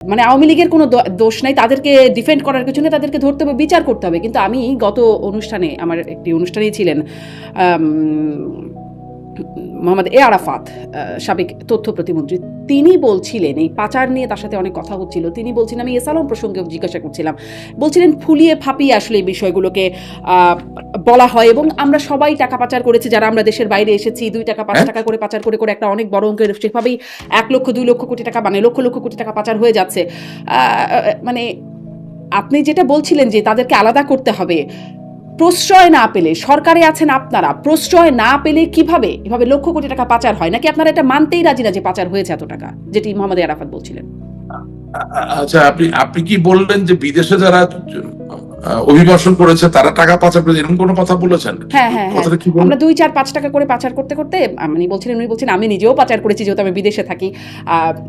মানে আওয়ামী লীগের কোনো দোষ নাই, তাদেরকে ডিফেন্ড করার কিছু নেই, তাদেরকে ধরতে হবে, বিচার করতে হবে। কিন্তু আমি গত অনুষ্ঠানে, আমার একটি অনুষ্ঠানেই ছিলেন মোহাম্মদ আরাফাত, সাবেক তথ্য প্রতিমন্ত্রী। তিনি বলছিলেন, এই পাচার নিয়ে তার সাথে অনেক কথা হচ্ছিল, তিনি বলছিলেন, আমি এসালাম প্রসঙ্গে জিজ্ঞাসা করছিলাম, বলছিলেন ফুলিয়ে ফাঁপিয়ে আসলে এই বিষয়গুলোকে বলা হয় এবং আমরা সবাই টাকা পাচার করেছি যারা আমরা দেশের বাইরে এসেছি, 2 টাকা 5 টাকা করে পাচার করে করে একটা অনেক বড় অঙ্কের, সেভাবেই 1 লক্ষ 2 লক্ষ কোটি টাকা, মানে লক্ষ লক্ষ কোটি টাকা পাচার হয়ে যাচ্ছে। মানে আপনি যেটা বলছিলেন যে তাদেরকে আলাদা করতে হবে, প্রশ্রয় না পেলে, সরকারে আছেন আপনারা, প্রশ্রয় না পেলে কিভাবে এভাবে লক্ষ কোটি টাকা পাচার হয়? নাকি আপনারা এটা মানতেই রাজি না যে পাচার হয়েছে এত টাকা, যেটি মোহাম্মদ আরাফাত বলছিলেন? আচ্ছা, আপনি কি বললেন যে বিদেশে যারা অভিবাসন করেছে তারা টাকা পাচার করেছে, এরকম কোনো কথা বলেছেন? হ্যাঁ, আমরা 2 4 5 টাকা করে পাচার করতে করতে, উনি বলছেন আমি নিজেও পাচার করেছি, যেহেতু আমি বিদেশে থাকি,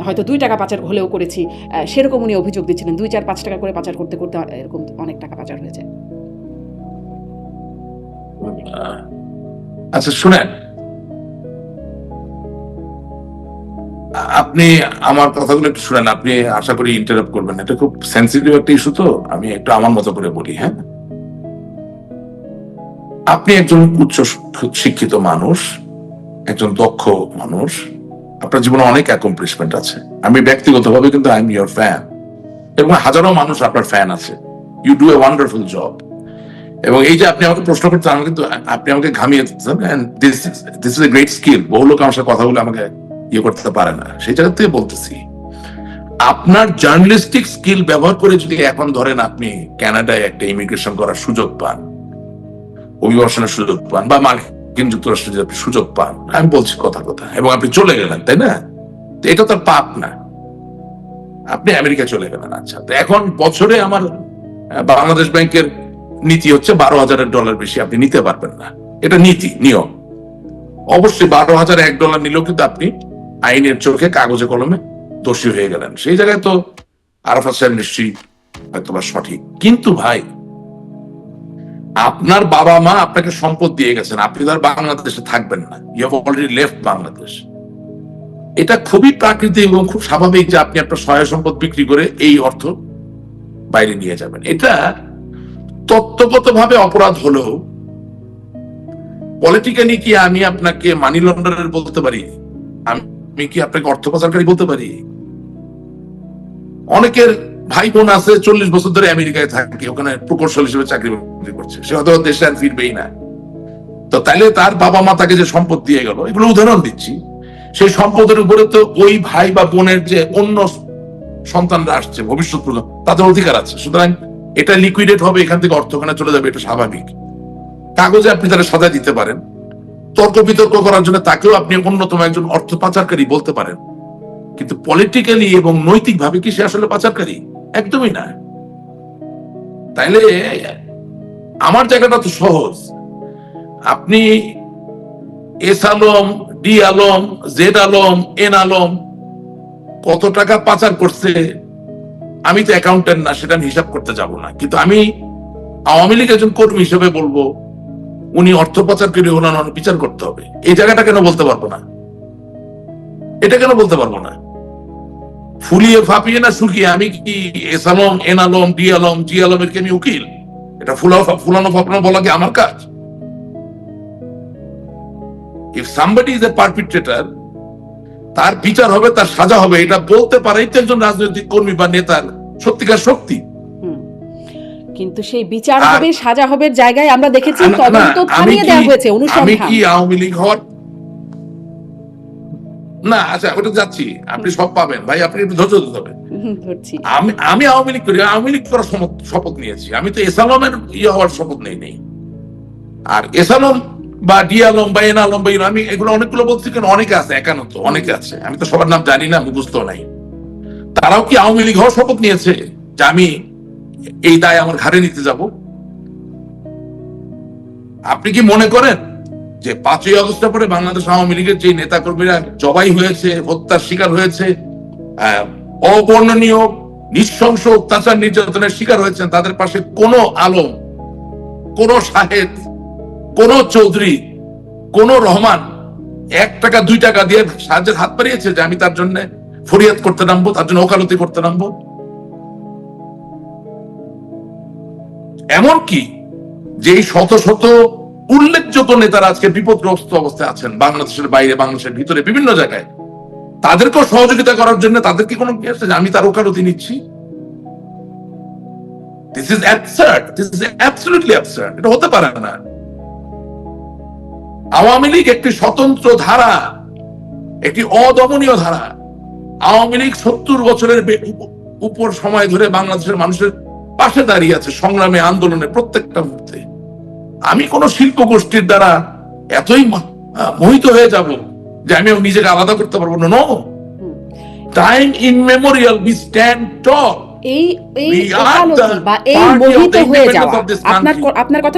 হয়তো 2 টাকা পাচার হলেও করেছি, সেরকম উনি অভিযোগ দিচ্ছিলেন। 2 4 5 টাকা করে পাচার করতে করতে এরকম অনেক টাকা পাচার হয়েছে। আচ্ছা শুনেন, আপনি আমার কথাগুলো একটু শুনেন, আপনি আশা করি ইন্টারাপ্ট করবেন, এটা খুব সেন্সিটিভ একটা ইস্যু, তো আমি একটু আমার মতো করে বলি। হ্যাঁ, আপনি একজন উচ্চ শিক্ষিত মানুষ, একজন দক্ষ মানুষ, আপনার জীবনে অনেক অ্যাকমপ্লিশমেন্ট আছে। আমি ব্যক্তিগতভাবে কিন্তু আই এম ইয়োর ফ্যান, এবং হাজারো মানুষ আপনার ফ্যান আছে। You do a wonderful job. এবং এই যে আপনি আমাকে প্রশ্ন করছেন, আমি কিন্তু, আপনি আমাকে ঘামিয়ে দিচ্ছেন, this is a great skill. বহু লোক আমার সাথে কথা বলে আমাকে ইয়ে করতে পারে না, সেই জায়গা থেকে বলতেছি, আপনার জার্নালিস্টিক স্কিল ব্যবহার করে যদি এখন ধরেন আপনি কানাডায় একটা ইমিগ্রেশন করার সুযোগ পান, অভিবাসনের সুযোগ পান, বা মার্কিন যুক্তরাষ্ট্রে যদি আপনি সুযোগ পান, আমি বলছি কথা, এবং আপনি চলে গেলেন, তাই না? এটা তো পাপ না, আপনি আমেরিকা চলে গেলেন। আচ্ছা, তো এখন বছরে আমার বাংলাদেশ ব্যাংকের নীতি হচ্ছে $12,000 বেশি আপনি নিতে পারবেন না। এটা নীতি, নিয়ম। অবশ্যই $12,001 নিলেও কিন্তু আপনি আইনের চোখে কাগজে কলমে দোষী হয়ে গেলেন। সেই জায়গায় তো আরাফাত সাহেব নিশ্চয়ই হয়তো বা সঠিক। কিন্তু ভাই, আপনার বাবা মা আপনাকে সম্পদ দিয়ে গেছেন, আপনি তো আর বাংলাদেশে থাকবেন না, you have already left Bangladesh. এটা খুবই প্রাকৃতিক এবং খুব স্বাভাবিক যে আপনি আপনার সহায় সম্পদ বিক্রি করে এই অর্থ বাইরে নিয়ে যাবেন। এটা তত্ত্বগতভাবে অপরাধ হলেও পলিটিক্যালি কি আমি আপনাকে মানি লন্ডারের বলতে পারি? আমি কি আপনাকে অর্থ পাচারকারী বলতে পারি? অনেকের ভাই বোন আছে 40 বছর ধরে আমেরিকায় থাকে, ওখানে প্রকৌশল হিসেবে চাকরি করছে, সে হয়তো দেশে আর ফিরবেই না। তো তাইলে তার বাবা মা তাকে যে সম্পদ দিয়ে গেল, এগুলো উদাহরণ দিচ্ছি, সেই সম্পদের উপরে তো ওই ভাই বা বোনের যে অন্য সন্তানরা আসছে, ভবিষ্যৎ প্রজন্ম, তাদের অধিকার আছে। সুতরাং এটা লিকুইডেট হবে, এখান থেকে অর্থ ওখানে চলে যাবে, এটা স্বাভাবিক। কাগজে আপনি তারা সাজা দিতে পারেন, তর্ক বিতর্ক করার জন্য তাকেও আপনি অন্যতম একজন অর্থ পাচারকারী বলতে পারেন, কিন্তু পলিটিক্যালি এবং নৈতিকভাবে কি সে আসলে পাচারকারী? একদমই না। তাইলে আমার জায়গাটা তো সহজ। আপনি S Alam, D Alam, Z Alam, N Alam কত টাকা পাচার করছে, আমি তো অ্যাকাউন্টেন্ট না, সেটা আমি হিসাব করতে যাব না। কিন্তু আমি আওয়ামী লীগ একজন কর্মী হিসেবে বলবো, উনি অর্থ পাচারকারী হলেন, বিচার করতে হবে। এই জায়গাটা কেন বলতে পারবো না? এটা কেন বলতে পারবো না? ফুলিয়ে ফাঁপিয়ে না শুকিয়ে আমি কি S Alam, N Alam, D Alam, G আলমের কি আমি উকিল? এটা ফুলানো ফাঁপানো বলা কি আমার কাজ? ইফ সামবডি ইজ এ পারপিট্রেটর, তার বিচার হবে, তার সাজা হবে, এটা বলতে পারেই তো একজন রাজনৈতিক কর্মী বা নেতার সত্যিকার শক্তি। কিন্তু সেই বিচার হবে, সাজা হবে জায়গায় আমরা দেখেছি তদন্ত থামিয়ে দেওয়া হয়েছে, অনুসন্ধান। আমি কি আওয়ামী লীগ হওয়ার না? আচ্ছা, ওটা যাচ্ছি, আপনি সব পাবেন ভাই, আপনি একটু ধৈর্য ধরতে হবে। আমি আওয়ামী লীগ করি, আওয়ামী লীগ করার শপথ নিয়েছি, আমি তো এস আলমের হওয়ার শপথ নেই। আর এস আলম বা ডি আলম বা এন আলম বা আমি এগুলো অনেকগুলো বলছি, কেন অনেকে আছে, একান্ত অনেকে আছে, আমি তো সবার নাম জানি না, মুখস্থ নাই। তারাও কি আওয়ামী লীগ হওয়ার শপথ নিয়েছে যে আমি এই দায় আমার ঘাড়ে নিতে যাব? আপনি কি মনে করেন যে 5ই আগস্টের পরে বাংলাদেশ আওয়ামী লীগের যে নেতা কর্মীরা জবাই হয়েছে, হত্যার শিকার হয়েছে, অবর্ণনীয় নৃশংস অত্যাচার নির্যাতনের শিকার হয়েছেন, তাদের পাশে কোন আলম, কোন সাহেব, কোন চৌধুরী, কোন রহমান 1 টাকা 2 টাকা দিয়ে সাহায্যের হাত বাড়িয়েছে যে আমি তার জন্য ফরিয়াদ করতে নামবো, তার জন্য ওকালতি করতে নামবো? এমনকি যে শত শত উল্লেখযোগ্য নেতারা আজকে বিপদগ্রস্ত অবস্থায় আছেন, বাংলাদেশের বাইরে, বাংলাদেশের ভিতরে, বিভিন্ন জায়গায়, তাদেরকেও সহযোগিতা করার জন্য তাদের কি কোনো কি আছে যে আমি তার ওকালতি নিচ্ছি? This is absurd, this is absolutely absurd. এটা হতে পারে না। আওয়ামী লীগ একটি স্বতন্ত্র ধারা, একটি অদমনীয় ধারা। আওয়ামী লীগ 70 বছরের উপর সময় ধরে বাংলাদেশের মানুষের পাশে দাঁড়িয়ে আছে সংগ্রামে, আন্দোলনে, প্রত্যেকটা মুহূর্তে। আমি কোন শিল্প গোষ্ঠীর দ্বারা এতই মোহিত হয়ে যাব যে আমি নিজেকে আলাদা করতে পারবো না। নো, টাইম ইনমেমোরিয়াল উই স্ট্যান্ড টল। এই ওকালতি বা এই মোহিত হয়ে যাওয়া, আপনার কথা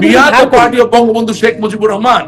বঙ্গবন্ধু শেখ মুজিবুর রহমান।